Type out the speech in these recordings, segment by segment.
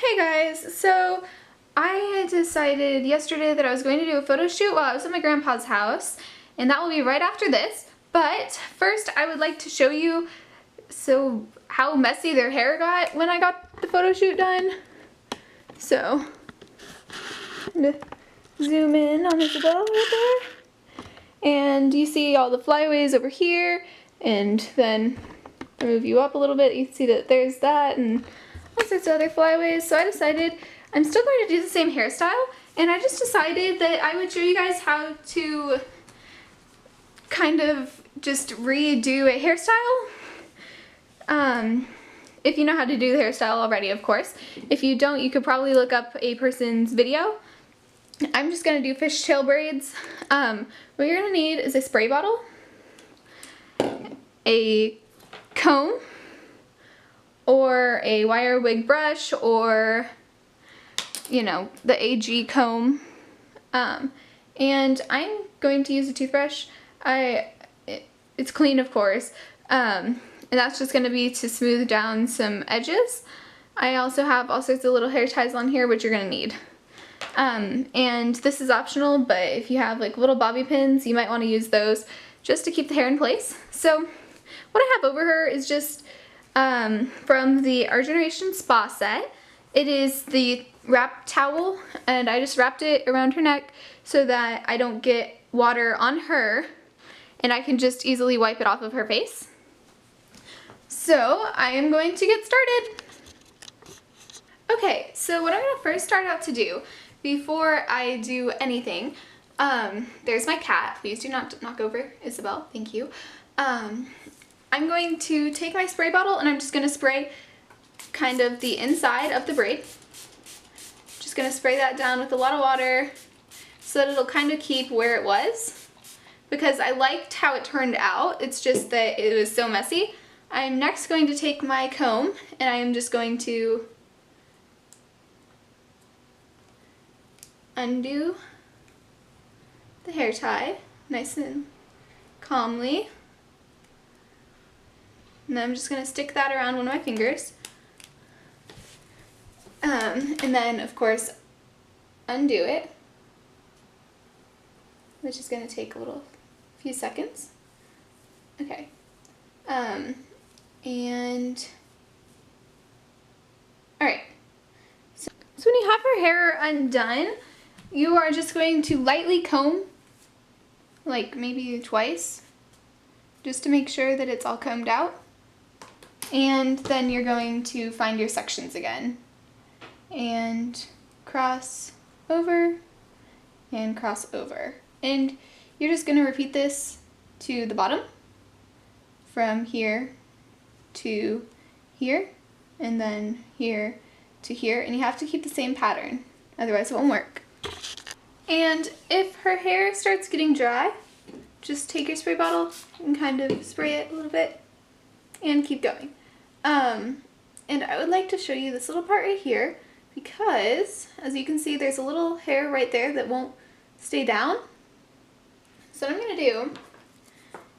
Hey guys, so I had decided yesterday that I was going to do a photo shoot while I was at my grandpa's house, and that will be right after this. But first I would like to show you how messy their hair got when I got the photo shoot done. So, I'm gonna zoom in on Isabelle right there. And you see all the flyaways over here, and then I move you up a little bit, you can see that there's that and all sorts of other flyaways. So I decided I'm still going to do the same hairstyle, and I just decided that I would show you guys how to kind of just redo a hairstyle. If you know how to do the hairstyle already, of course. If you don't, you could probably look up a person's video. I'm just going to do fishtail braids. What you're going to need is a spray bottle, a comb, or a wire wig brush, or you know, the AG comb, and I'm going to use a toothbrush. It's clean, of course, and that's just going to be to smooth down some edges. I also have all sorts of little hair ties on here which you're going to need, and this is optional, but if you have like little bobby pins, you might want to use those just to keep the hair in place. So what I have over her is just from the Our Generation Spa set. It is the wrap towel, and I just wrapped it around her neck so that I don't get water on her and I can just easily wipe it off of her face. So I am going to get started. Okay, so what I'm going to first start out to do before I do anything, there's my cat. Please do not knock over Isabelle. Thank you. I'm going to take my spray bottle and I'm just going to spray kind of the inside of the braid. Just going to spray that down with a lot of water so that it'll kind of keep where it was, because I liked how it turned out. It's just that it was so messy. I'm next going to take my comb and I am just going to undo the hair tie nice and calmly. And then I'm just going to stick that around one of my fingers. And then, of course, undo it, which is going to take a few seconds. Okay. And, alright. So when you have her hair undone, you are just going to lightly comb, like maybe twice, just to make sure that it's all combed out. And then you're going to find your sections again and cross over and cross over. And you're just going to repeat this to the bottom, from here to here, and then here to here. And you have to keep the same pattern, otherwise it won't work. And if her hair starts getting dry, just take your spray bottle and kind of spray it a little bit and keep going. And I would like to show you this little part right here, because as you can see there's a little hair right there that won't stay down. So what I'm going to do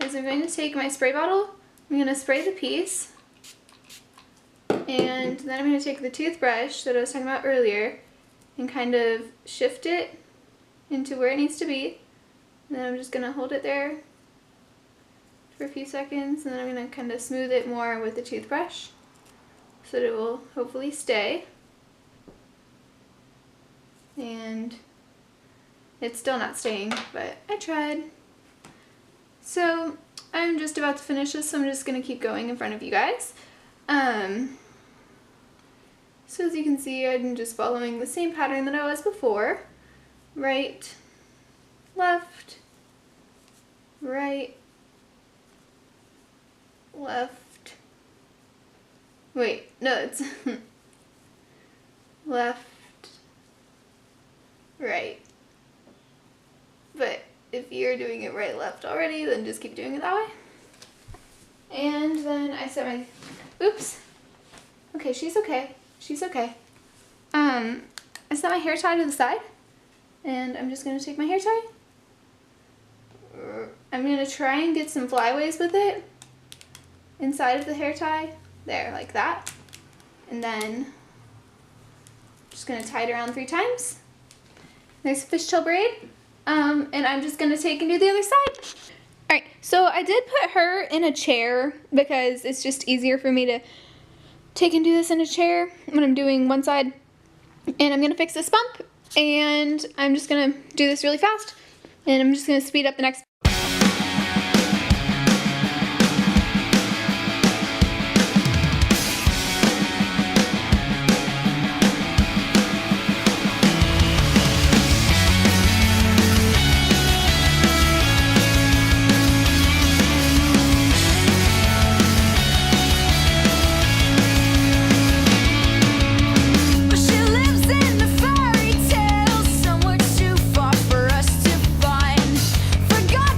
is I'm going to take my spray bottle, I'm going to spray the piece, and then I'm going to take the toothbrush that I was talking about earlier and kind of shift it into where it needs to be. And then I'm just going to hold it there for a few seconds, and then I'm going to kind of smooth it more with the toothbrush so that it will hopefully stay. And it's still not staying, but I tried. So I'm just about to finish this, so I'm just going to keep going in front of you guys. So as you can see, I'm just following the same pattern that I was before. Right, left, right, left, wait, no, it's left, right. But if you're doing it right, left already, then just keep doing it that way. And then I set my, oops, okay, she's okay, she's okay. I set my hair tie to the side, and I'm just going to take my hair tie. I'm going to try and get some flyaways with it inside of the hair tie, there, like that. And then Just gonna tie it around 3 times. Nice fishtail braid. And I'm just gonna take and do the other side. Alright, so I did put her in a chair because it's just easier for me to take and do this in a chair when I'm doing one side. And I'm gonna fix this bump, and I'm just gonna do this really fast, and I'm just gonna speed up the next. Forgot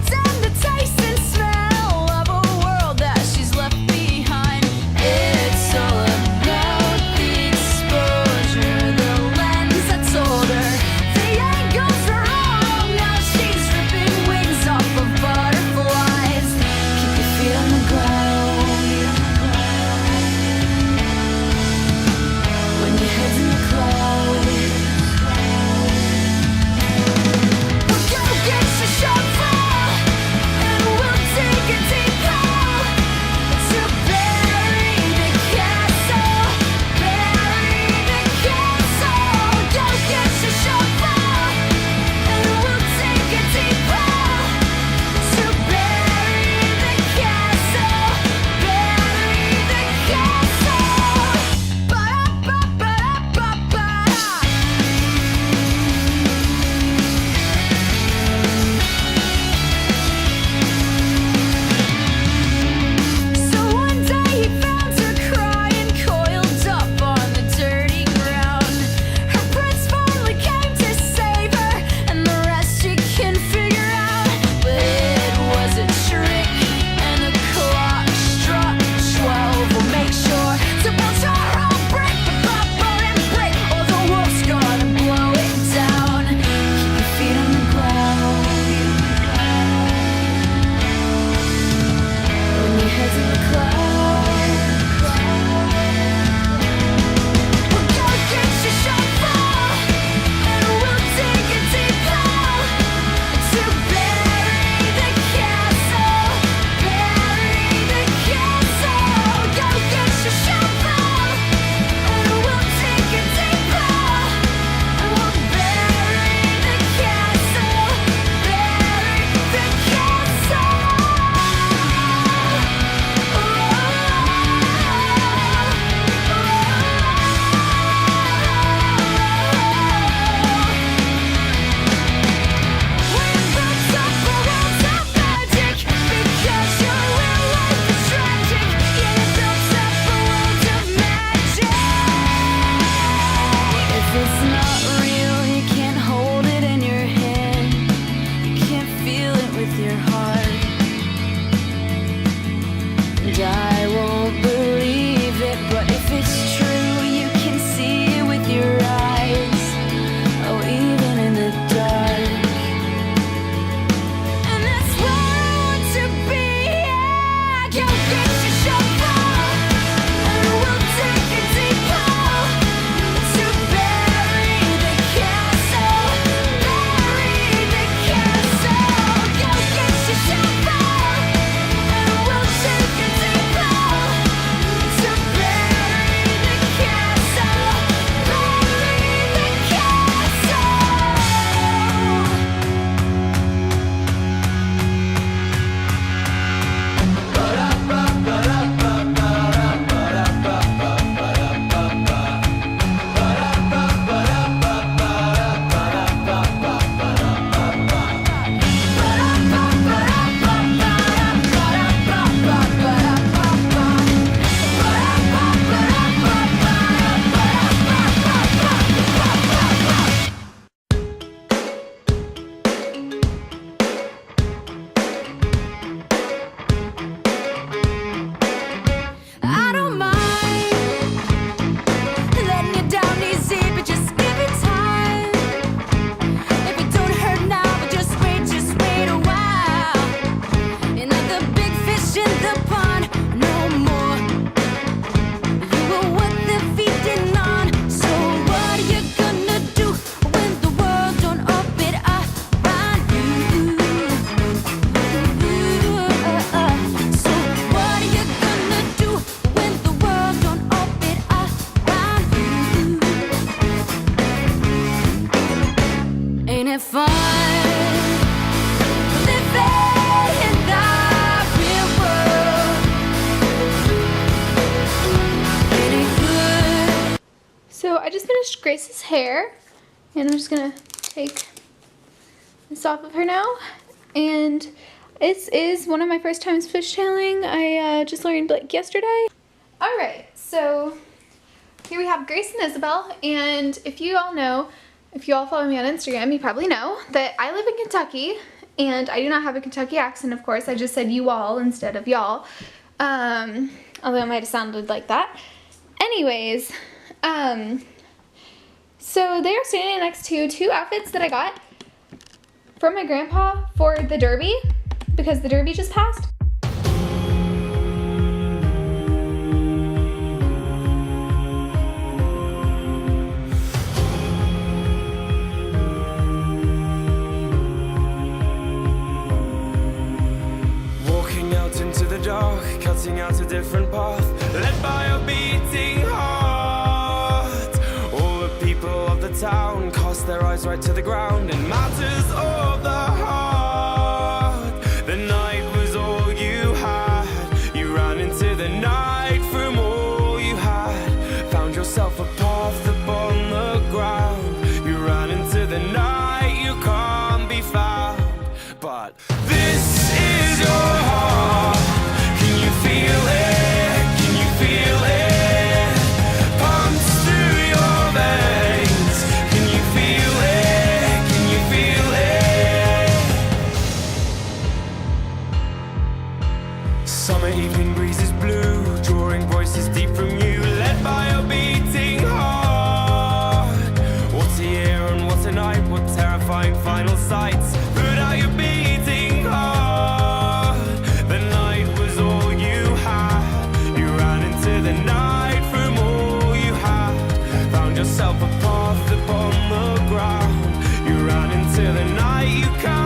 So I just finished Grace's hair, and I'm just gonna take this off of her now. And this is one of my first times fishtailing. I just learned like yesterday. All right, so here we have Grace and Isabelle, and if you all know, if you all follow me on Instagram, you probably know that I live in Kentucky, and I do not have a Kentucky accent, of course. I just said you all instead of y'all, although it might have sounded like that. Anyways, so they are standing next to two outfits that I got from my grandpa for the Derby, because the Derby just passed. Cutting out a different path, led by a beating heart. All the people of the town cast their eyes right to the ground in matters of the heart. The night was all you had. You ran into the night from all you had. Found yourself a path upon the ground. You ran into the night, you can't be found. But this is your heart. Feel it, can you feel it? Pumps through your veins. Can you feel it, can you feel it? Summer evening breezes blue, drawing voices deep from you, led by a beating heart. What a year and what a night, what terrifying final sights. Put out your beating heart. The night was all the night from all you had. Found yourself a path upon the ground. You ran into the night, you can't